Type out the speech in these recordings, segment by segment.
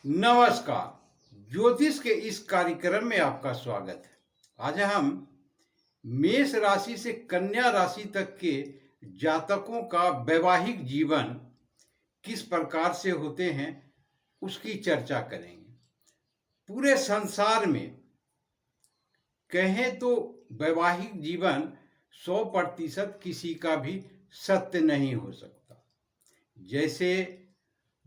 नमस्कार। ज्योतिष के इस कार्यक्रम में आपका स्वागत है। आज हम मेष राशि से कन्या राशि तक के जातकों का वैवाहिक जीवन किस प्रकार से होते हैं उसकी चर्चा करेंगे। पूरे संसार में कहें तो वैवाहिक जीवन 100% किसी का भी सत्य नहीं हो सकता। जैसे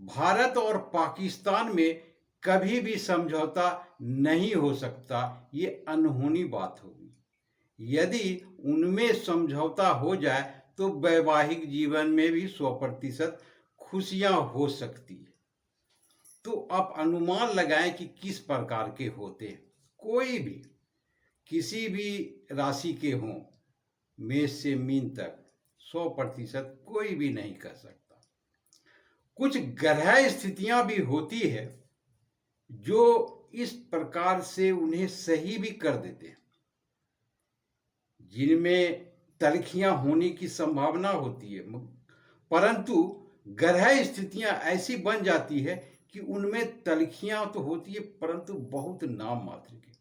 भारत और पाकिस्तान में कभी भी समझौता नहीं हो सकता, ये अनहोनी बात होगी। यदि उनमें समझौता हो जाए तो वैवाहिक जीवन में भी 100% खुशियां हो सकती है। तो आप अनुमान लगाएं कि किस प्रकार के होते हैं। कोई भी किसी भी राशि के हों, मेष से मीन तक 100% कोई भी नहीं कह सकता। कुछ ग्रह स्थितियां भी होती है जो इस प्रकार से उन्हें सही भी कर देते हैं, जिनमें तलखियां होने की संभावना होती है, परंतु ग्रह स्थितियां ऐसी बन जाती है कि उनमें तलखियां तो होती है परंतु बहुत नाम मात्र की।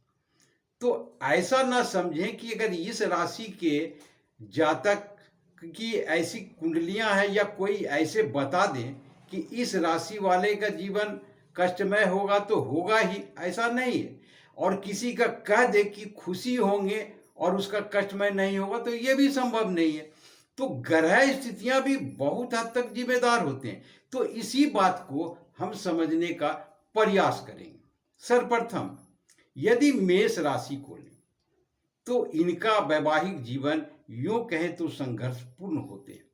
तो ऐसा ना समझें कि अगर इस राशि के जातक की ऐसी कुंडलियां हैं या कोई ऐसे बता दें कि इस राशि वाले का जीवन कष्टमय होगा तो होगा ही, ऐसा नहीं है। और किसी का कह दे कि खुशी होंगे और उसका कष्टमय नहीं होगा तो ये भी संभव नहीं है। तो ग्रह स्थितियां भी बहुत हद तक जिम्मेदार होते हैं। तो इसी बात को हम समझने का प्रयास करेंगे। सर्वप्रथम यदि मेष राशि को लें तो इनका वैवाहिक जीवन यूं कहें तो संघर्षपूर्ण होते हैं,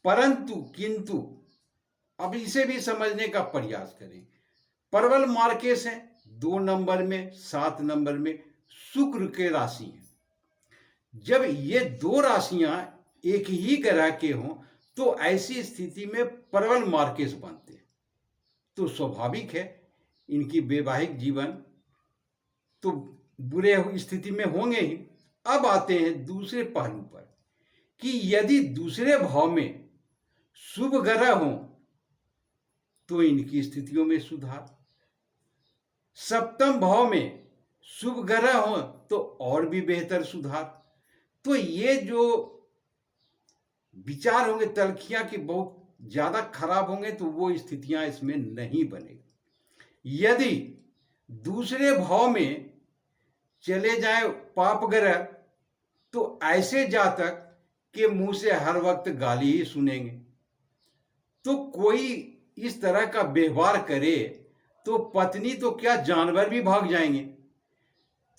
परंतु किंतु अब इसे भी समझने का प्रयास करें। प्रबल मार्केश है 2 नंबर में, 7 नंबर में शुक्र के राशि है। जब ये दो राशियां एक ही ग्रह के हों तो ऐसी स्थिति में प्रबल मार्केश बनते हैं। तो स्वाभाविक है इनकी वैवाहिक जीवन तो बुरे स्थिति में होंगे ही। अब आते हैं दूसरे पहलू पर कि यदि दूसरे भाव में शुभ ग्रह हो तो इनकी स्थितियों में सुधार, सप्तम भाव में शुभ ग्रह हो तो और भी बेहतर सुधार। तो ये जो विचार होंगे तलखियां की बहुत ज्यादा खराब होंगे तो वो स्थितियां इसमें नहीं बनेगी। यदि दूसरे भाव में चले जाए पाप ग्रह तो ऐसे जातक के मुंह से हर वक्त गाली ही सुनेंगे। तो कोई इस तरह का व्यवहार करे तो पत्नी तो क्या जानवर भी भाग जाएंगे।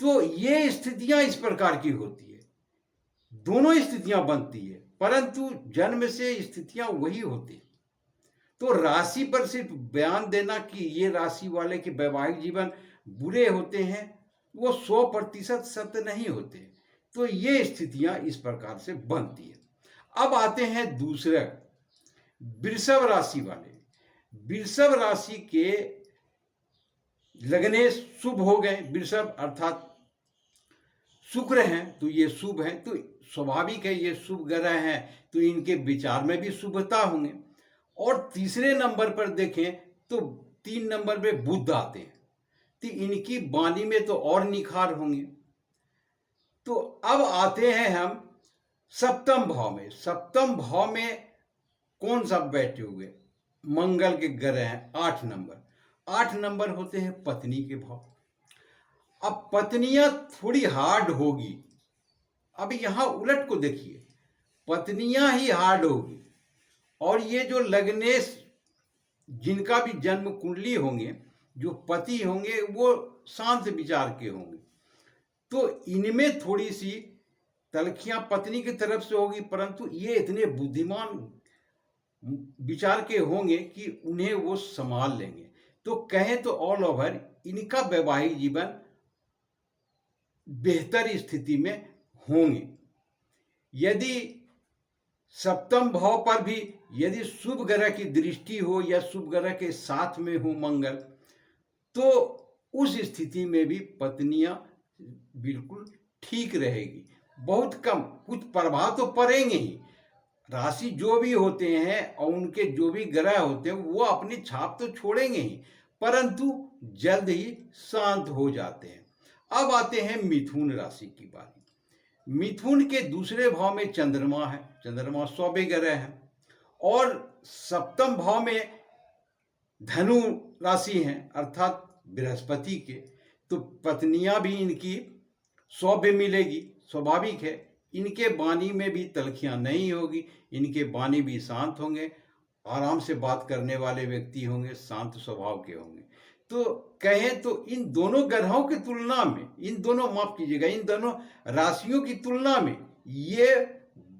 तो ये स्थितियां इस प्रकार की होती है, दोनों स्थितियां बनती है, परंतु जन्म से स्थितियां वही होती है। तो राशि पर सिर्फ बयान देना कि ये राशि वाले के वैवाहिक जीवन बुरे होते हैं वो 100% सत्य नहीं होते। तो ये स्थितियां इस प्रकार से बनती है। अब आते हैं दूसरे वृषभ राशि वाले। वृषभ राशि के लगने शुभ हो गए, वृषभ अर्थात शुक्र हैं तो ये शुभ हैं, तो स्वाभाविक है ये शुभ ग्रह हैं तो इनके विचार में भी शुभता होंगे। और तीसरे नंबर पर देखें तो 3 नंबर पे बुध आते हैं तो इनकी वाणी में तो और निखार होंगे। तो अब आते हैं हम सप्तम भाव में। सप्तम भाव में कौन सा बैठे हुए? मंगल के ग्रह हैं 8 नंबर। 8 नंबर होते हैं पत्नी के भाव। अब पत्नियां थोड़ी हार्ड होगी। अब यहां उलट को देखिए, पत्नियां ही हार्ड होगी और ये जो लग्नेश जिनका भी जन्म कुंडली होंगे, जो पति होंगे वो शांत विचार के होंगे। तो इनमें थोड़ी सी तलखियां पत्नी की तरफ से होगी, परंतु ये इतने बुद्धिमान विचार के होंगे कि उन्हें वो संभाल लेंगे। तो कहें तो ऑल ओवर इनका वैवाहिक जीवन बेहतर स्थिति में होंगे। यदि सप्तम भाव पर भी यदि शुभ ग्रह की दृष्टि हो या शुभ ग्रह के साथ में हो मंगल, तो उस स्थिति में भी पत्नियां बिल्कुल ठीक रहेगी। बहुत कम कुछ प्रभाव तो पड़ेंगे ही। राशि जो भी होते हैं और उनके जो भी ग्रह होते हैं वो अपनी छाप तो छोड़ेंगे ही, परंतु जल्द ही शांत हो जाते हैं। अब आते हैं मिथुन राशि की बारी। मिथुन के दूसरे भाव में चंद्रमा है, चंद्रमा सौम्य ग्रह है, और सप्तम भाव में धनु राशि है अर्थात बृहस्पति के, तो पत्नियां भी इनकी सौम्य मिलेगी, स्वाभाविक है। इनके वाणी में भी तलखियां नहीं होगी, इनके वाणी भी शांत होंगे, आराम से बात करने वाले व्यक्ति होंगे, शांत स्वभाव के होंगे। तो कहें तो इन दोनों ग्रहों की तुलना में, इन दोनों, माफ कीजिएगा, इन दोनों राशियों की तुलना में ये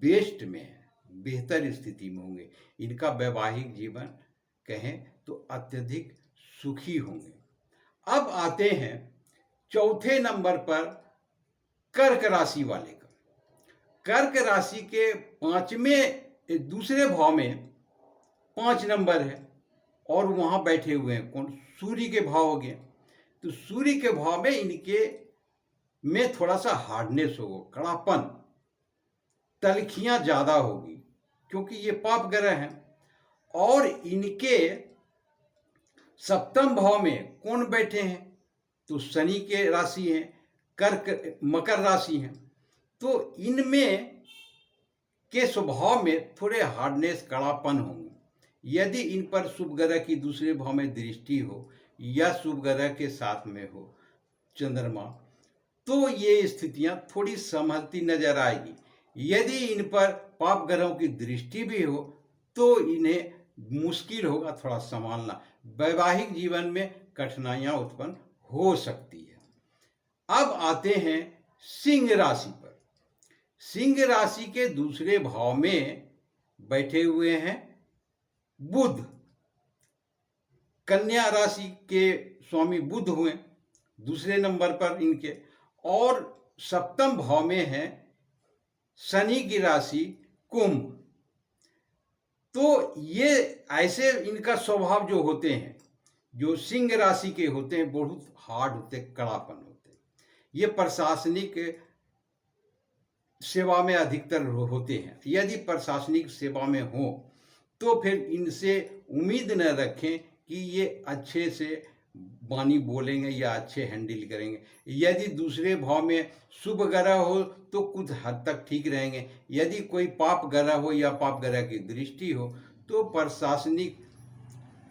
बेस्ट में है, बेहतर स्थिति में होंगे। इनका वैवाहिक जीवन कहें तो अत्यधिक सुखी होंगे। अब आते हैं चौथे नंबर पर कर्क राशि वाले का। कर्क राशि के दूसरे भाव में 5 नंबर है, और वहां बैठे हुए हैं कौन? सूर्य के भाव हो गए। तो सूर्य के भाव में इनके में थोड़ा सा हार्डनेस होगा, कड़ापन, तलखियां ज्यादा होगी, क्योंकि ये पाप ग्रह हैं। और इनके सप्तम भाव में कौन बैठे हैं? तो शनि के राशि हैं, कर्क मकर राशि हैं। तो इनमें के स्वभाव में थोड़े हार्डनेस, कड़ापन होंगे। यदि इन पर शुभ ग्रह की दूसरे भाव में दृष्टि हो या शुभ ग्रह के साथ में हो चंद्रमा, तो ये स्थितियां थोड़ी संभलती नजर आएगी। यदि इन पर पाप ग्रहों की दृष्टि भी हो तो इन्हें मुश्किल होगा थोड़ा संभालना, वैवाहिक जीवन में कठिनाइयां उत्पन्न हो सकती है। अब आते हैं सिंह राशि पर। सिंह राशि के दूसरे भाव में बैठे हुए हैं बुध, कन्या राशि के स्वामी बुध हुए दूसरे नंबर पर इनके, और सप्तम भाव में है शनि की राशि कुंभ। तो ये ऐसे इनका स्वभाव जो होते हैं, जो सिंह राशि के होते हैं, बहुत हार्ड होते, कड़ापन होते हैं। ये प्रशासनिक सेवा में अधिकतर होते हैं। यदि प्रशासनिक सेवा में हो तो फिर इनसे उम्मीद न रखें कि ये अच्छे से वाणी बोलेंगे या अच्छे हैंडल करेंगे। यदि दूसरे भाव में शुभ ग्रह हो तो कुछ हद तक ठीक रहेंगे। यदि कोई पाप ग्रह हो या पाप ग्रह की दृष्टि हो तो प्रशासनिक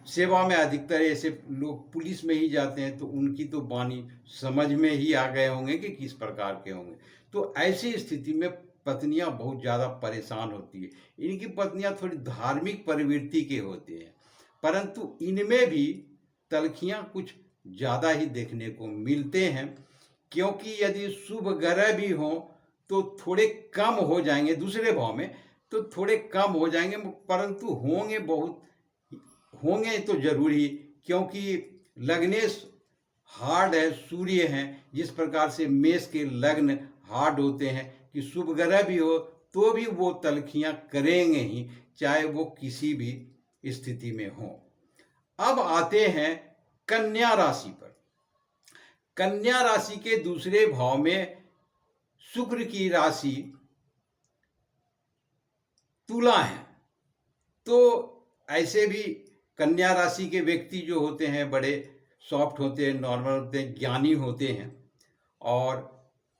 सेवा में अधिकतर ऐसे लोग पुलिस में ही जाते हैं, तो उनकी तो वाणी समझ में ही आ गए होंगे कि किस प्रकार के होंगे। तो ऐसी स्थिति में पत्नियां बहुत ज़्यादा परेशान होती है। इनकी पत्नियां थोड़ी धार्मिक प्रवृत्ति के होते हैं, परंतु इनमें भी तलखियां कुछ ज़्यादा ही देखने को मिलते हैं, क्योंकि यदि शुभ ग्रह भी हो तो थोड़े कम हो जाएंगे, दूसरे भाव में तो थोड़े कम हो जाएंगे, परंतु होंगे, बहुत होंगे तो जरूरी, क्योंकि लग्नेश हार्ड है, सूर्य हैं। जिस प्रकार से मेष के लग्न हार्ड होते हैं कि शुभ ग्रह भी हो तो भी वो तलखियां करेंगे ही, चाहे वो किसी भी स्थिति में हो। अब आते हैं कन्या राशि पर। कन्या राशि के दूसरे भाव में शुक्र की राशि तुला है। तो ऐसे भी कन्या राशि के व्यक्ति जो होते हैं बड़े सॉफ्ट होते हैं, नॉर्मल होते हैं, ज्ञानी होते हैं। और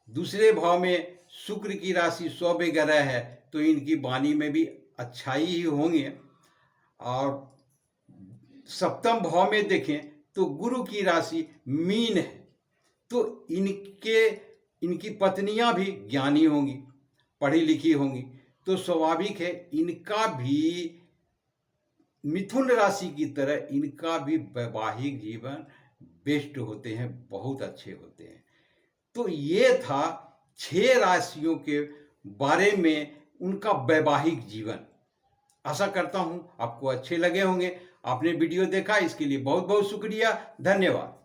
दूसरे भाव में शुक्र की राशि सौम्य ग्रह है, तो इनकी वाणी में भी अच्छाई ही होंगे। और सप्तम भाव में देखें तो गुरु की राशि मीन है, तो इनकी पत्नियां भी ज्ञानी होंगी, पढ़ी लिखी होंगी। तो स्वाभाविक है इनका भी मिथुन राशि की तरह इनका भी वैवाहिक जीवन बेस्ट होते हैं, बहुत अच्छे होते हैं। तो ये था 6 राशियों के बारे में उनका वैवाहिक जीवन। आशा करता हूं आपको अच्छे लगे होंगे। आपने वीडियो देखा इसके लिए बहुत बहुत शुक्रिया, धन्यवाद।